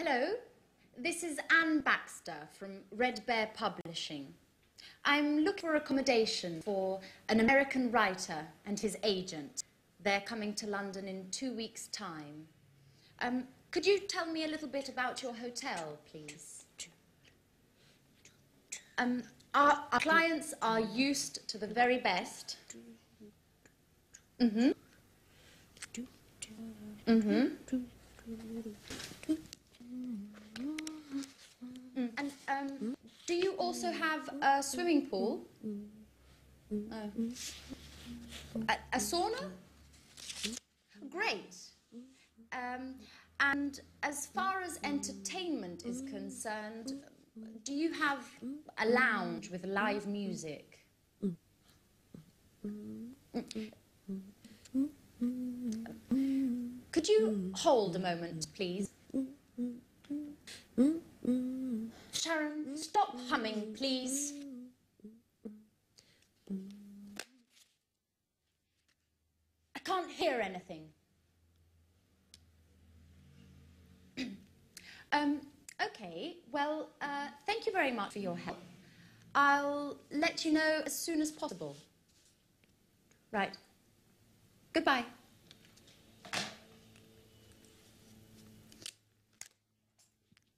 Hello, this is Anne Baxter from Red Bear Publishing. I'm looking for accommodation for an American writer and his agent. They're coming to London in 2 weeks' time. Could you tell me a little bit about your hotel, please? Our clients are used to the very best. And do you also have a swimming pool? A sauna? Great. And as far as entertainment is concerned, do you have a lounge with live music? Could you hold a moment, please? Sharon, stop humming, please. I can't hear anything. Okay, well, thank you very much for your help. I'll let you know as soon as possible. Right. Goodbye.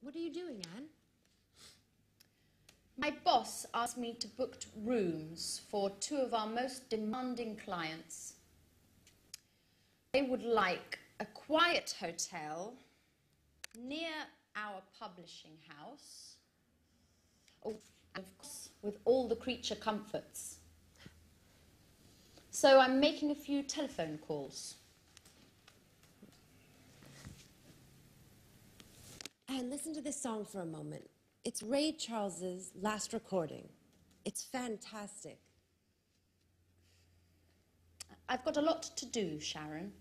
What are you doing, Anne? My boss asked me to book rooms for 2 of our most demanding clients. They would like a quiet hotel near our publishing house. Oh, and of course, with all the creature comforts. So I'm making a few telephone calls. Anne, listen to this song for a moment. It's Ray Charles's last recording. It's fantastic. I've got a lot to do, Sharon.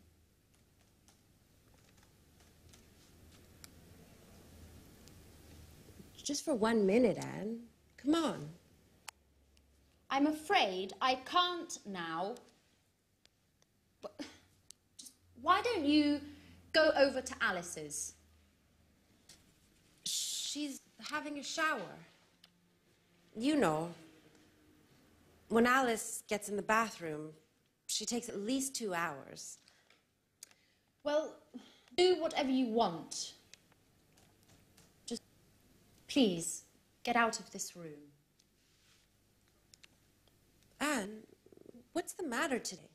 Just for 1 minute, Anne. Come on. I'm afraid I can't now. But why don't you go over to Alice's? She's having a shower. You know, when Alice gets in the bathroom, she takes at least 2 hours. Well, do whatever you want. Just, please, get out of this room. Anne, what's the matter today?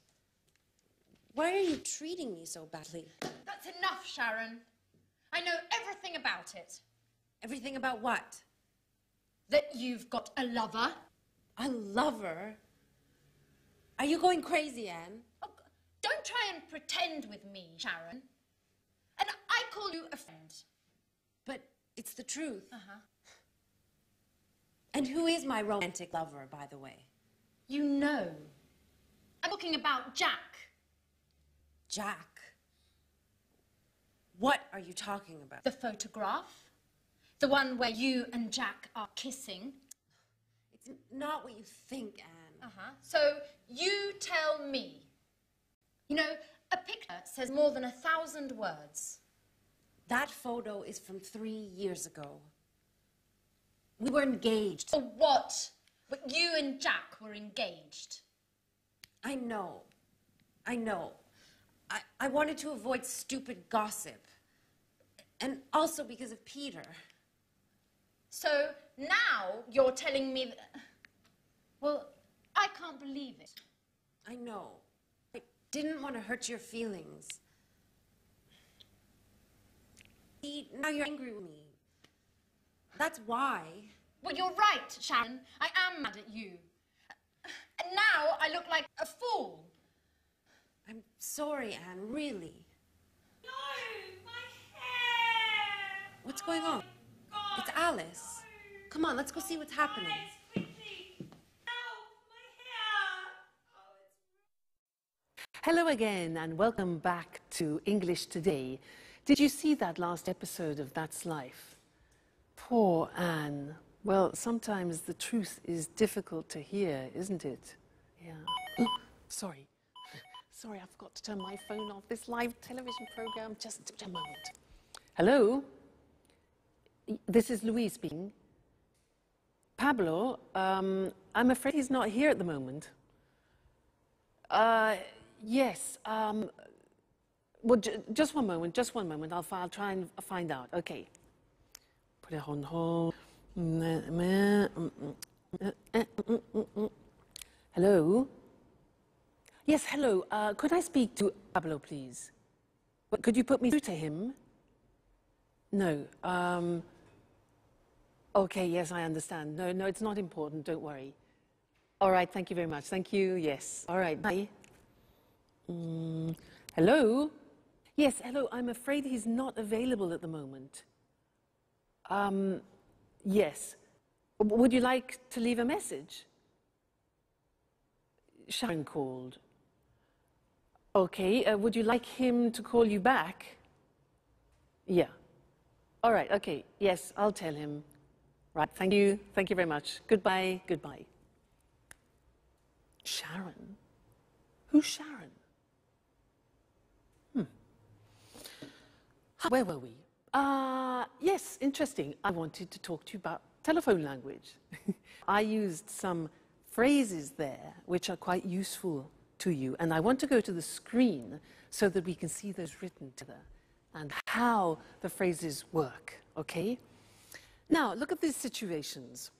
Why are you treating me so badly? That's enough, Sharon. I know everything about it. Everything about what? That you've got a lover. A lover? Are you going crazy, Anne? Oh, don't try and pretend with me, Sharon. And I call you a friend. But it's the truth. Uh-huh. And who is my romantic lover, by the way? You know. I'm talking about Jack. Jack? What are you talking about? The photograph. The one where you and Jack are kissing. It's not what you think, Anne. Uh-huh. So you tell me. You know, a picture says more than 1,000 words. That photo is from 3 years ago. We were engaged. For what? But you and Jack were engaged. I know. I know. I wanted to avoid stupid gossip. And also because of Peter. So now you're telling me that... Well, I can't believe it. I know. I didn't want to hurt your feelings. See, now you're angry with me. That's why. Well, you're right, Sharon. I am mad at you. And now I look like a fool. I'm sorry, Anne, really. No, my hair! What's going on? God, It's Alice. no. Come on, let's go see what's happening. Guys, quickly. Help, my hair! Oh, it's... Hello again and welcome back to English Today. Did you see that last episode of That's Life? Poor Anne. Well, sometimes the truth is difficult to hear, isn't it? Yeah. Oh, sorry. Sorry, I forgot to turn my phone off. This live television program, just a moment. Hello? This is Louise speaking. Pablo, I'm afraid he's not here at the moment. Yes. Well, just one moment. I'll try and find out. Okay. Put it on hold. Hello? Yes, hello. Could I speak to Pablo, please? Could you put me through to him? No. Okay, yes, I understand. No, it's not important. Don't worry. All right, thank you very much. Thank you, yes. All right, bye. Hello? Yes, hello. I'm afraid he's not available at the moment. Yes. Would you like to leave a message? Sharon called. Okay, would you like him to call you back? Yeah. All right, okay. Yes, I'll tell him. Right, thank you. Thank you very much. Goodbye. Goodbye. Sharon? Who's Sharon? Where were we? Yes, interesting. I wanted to talk to you about telephone language. I used some phrases there which are quite useful to you, and I want to go to the screen so that we can see those written together and how the phrases work, okay? Now, look at these situations.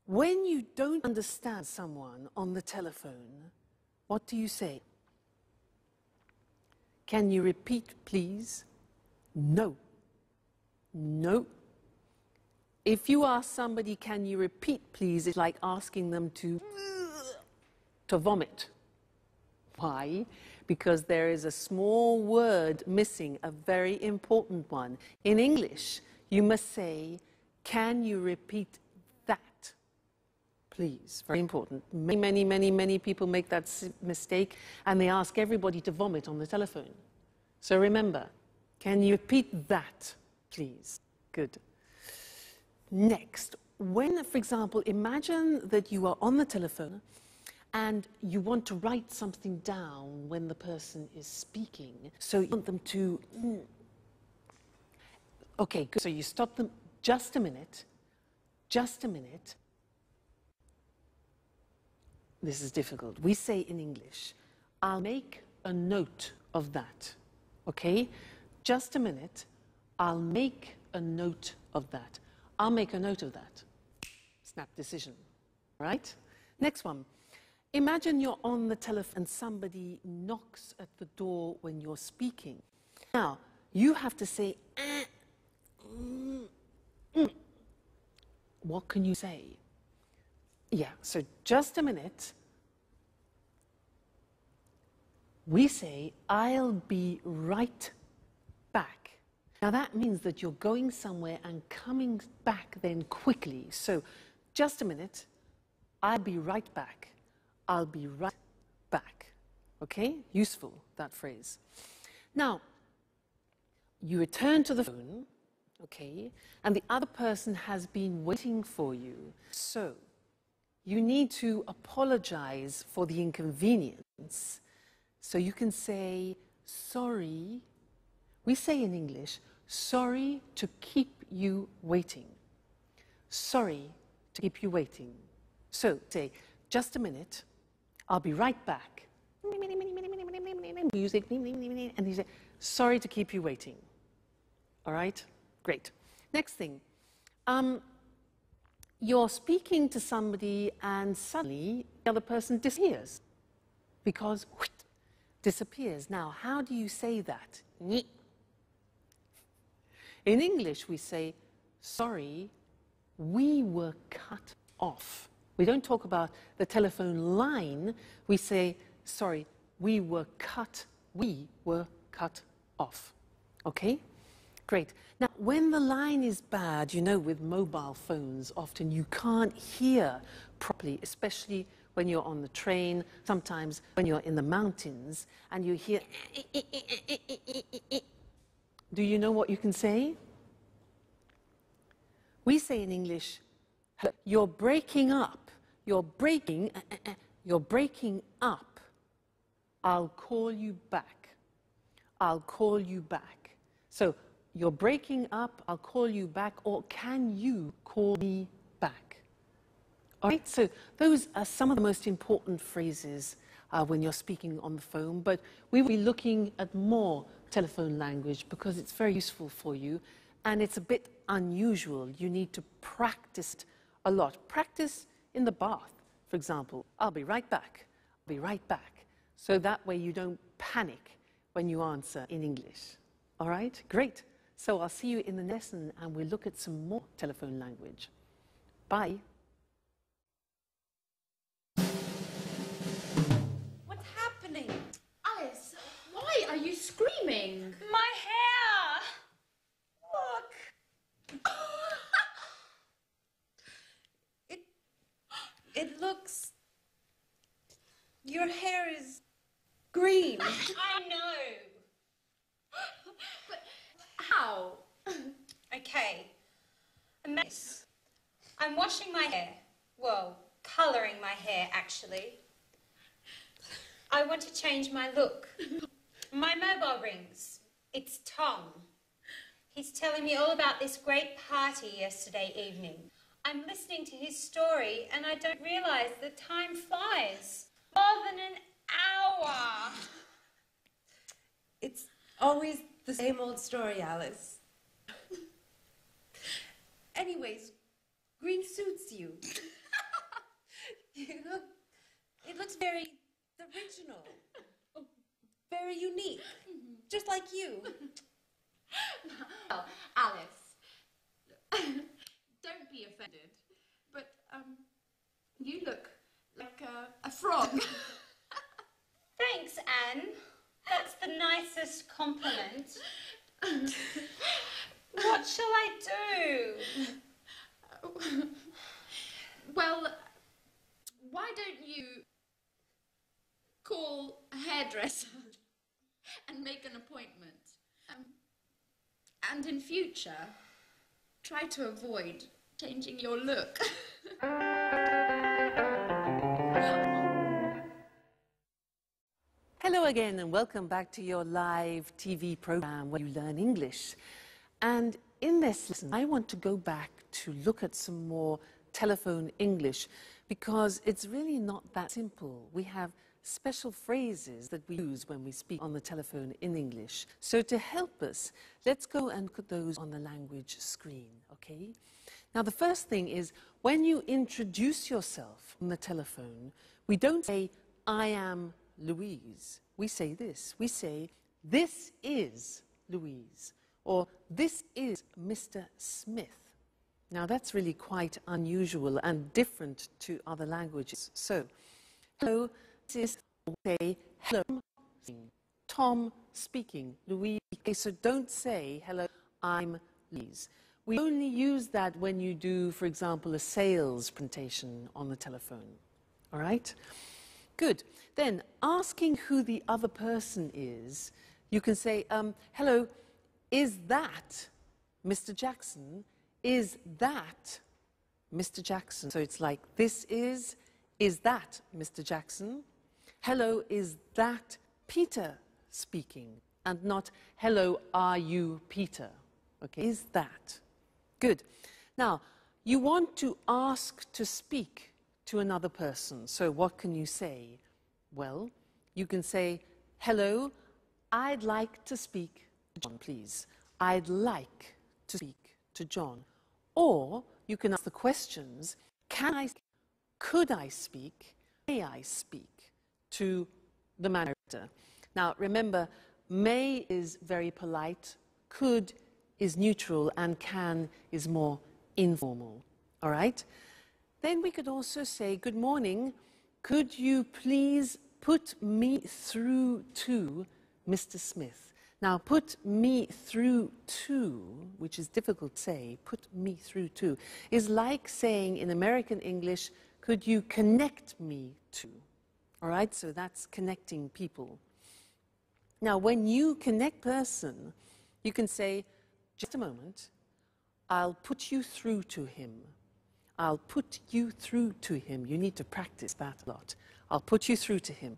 When you don't understand someone on the telephone, what do you say? Can you repeat, please? No. No. If you ask somebody, can you repeat, please, it's like asking them to vomit. Why? Because there is a small word missing, a very important one. In English, you must say, can you repeat that, please? Very important. Many people make that mistake, and they ask everybody to vomit on the telephone. So remember, can you repeat that, please? Good. Next, when, for example, imagine that you are on the telephone and you want to write something down when the person is speaking. So you want them to... Okay, good. So you stop them. Just a minute. Just a minute. This is difficult. We say in English, I'll make a note of that. Okay? Just a minute. I'll make a note of that. I'll make a note of that. Snap decision. Right? Next one. Imagine you're on the telephone and somebody knocks at the door when you're speaking. Now, you have to say, What can you say? Yeah, so just a minute. We say, I'll be right back. Now that means that you're going somewhere and coming back then quickly. So just a minute, I'll be right back. I'll be right back. Okay? Useful, that phrase. Now, you return to the phone, okay, and the other person has been waiting for you. So you need to apologize for the inconvenience. So you can say, sorry. We say in English, sorry to keep you waiting. Sorry to keep you waiting. So say, just a minute, I'll be right back. Music, and you say, sorry to keep you waiting. All right? Great. Next thing. You're speaking to somebody and suddenly the other person disappears. Because, disappears. Now, how do you say that? In English, we say, sorry, we were cut off. We don't talk about the telephone line. We say, sorry, we were cut off. Okay? Great. Now, when the line is bad, you know, with mobile phones, often you can't hear properly, especially when you're on the train, sometimes when you're in the mountains, and you hear... Do you know what you can say? We say in English, you're breaking up. You're breaking up. I'll call you back. I'll call you back. So you're breaking up, I'll call you back, or can you call me back? All right, so those are some of the most important phrases when you're speaking on the phone, but we will be looking at more telephone language because it's very useful for you and it's a bit unusual. You need to practice it a lot. Practice in the bath, for example. I'll be right back. I'll be right back. So that way you don't panic when you answer in English. All right, great. So I'll see you in the lesson and we'll look at some more telephone language. Bye. What's happening? Alice, why are you screaming? My hair! Look. It looks... Your hair is green. I know. But how? Okay. A mess. I'm washing my hair. Well, colouring my hair, actually. I want to change my look. My mobile rings. It's Tom. He's telling me all about this great party yesterday evening. I'm listening to his story and I don't realise that time flies. More than an hour. It's always the same old story, Alice. Anyways, green suits you. It looks very original, very unique, just like you. Well, Alice, don't be offended, but you look like a frog. Thanks, Anne. That's the nicest compliment. What shall I do? Well, why don't you call a hairdresser and make an appointment? And in future, try to avoid changing your look. Hello again and welcome back to your live TV program where you learn English. And in this lesson, I want to go back to look at some more telephone English because it's really not that simple. We have special phrases that we use when we speak on the telephone in English. So to help us, let's go and put those on the language screen, okay? Now the first thing is when you introduce yourself on the telephone, we don't say, I am Louise. We say this. We say, this is Louise, or this is Mr. Smith. Now that's really quite unusual and different to other languages. So, hello, this is, say, hello, Tom speaking, Louise. Okay, so don't say, hello, I'm Louise. We only use that when you do, for example, a sales presentation on the telephone. All right? Good. Then, asking who the other person is, you can say, hello, is that Mr. Jackson? Is that Mr. Jackson? So it's like, this is that Mr. Jackson? Hello, is that Peter speaking? And not, hello, are you Peter? Okay, is that? Good. Now, you want to ask to speak to another person. So what can you say? Well, you can say, hello, I'd like to speak to John, please. I'd like to speak to John. Or you can ask the questions, can I, could I speak, may I speak to the manager? Now, remember, may is very polite, could is neutral, and can is more informal. All right? Then we could also say, good morning, could you please put me through to Mr. Smith? Now, put me through to, which is difficult to say, put me through to, is like saying in American English, could you connect me to? All right, so that's connecting people. Now, when you connect person, you can say, just a moment, I'll put you through to him. I'll put you through to him. You need to practice that a lot. I'll put you through to him.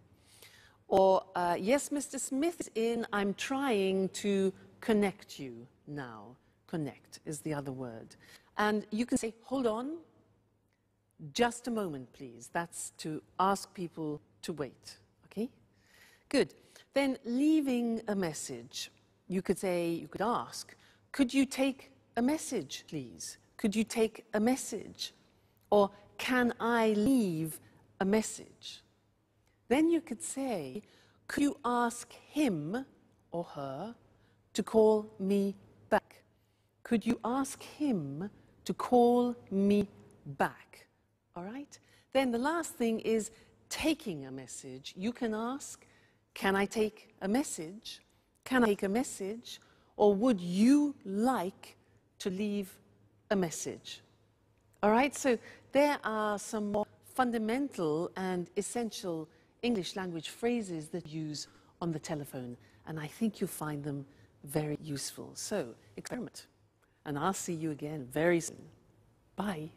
Or, yes, Mr. Smith is in, I'm trying to connect you now. Connect is the other word. And you can say, hold on, just a moment, please. That's to ask people to wait, okay? Good. Then leaving a message, you could say, you could ask, could you take a message, please? Could you take a message? Or can I leave a message? Then you could say, could you ask him or her to call me back? Could you ask him to call me back? All right? Then the last thing is taking a message. You can ask, can I take a message? Can I take a message? Or would you like to leave a message? All right? So there are some more fundamental and essential English language phrases that you use on the telephone, and I think you'll find them very useful. So experiment, and I'll see you again very soon. Bye.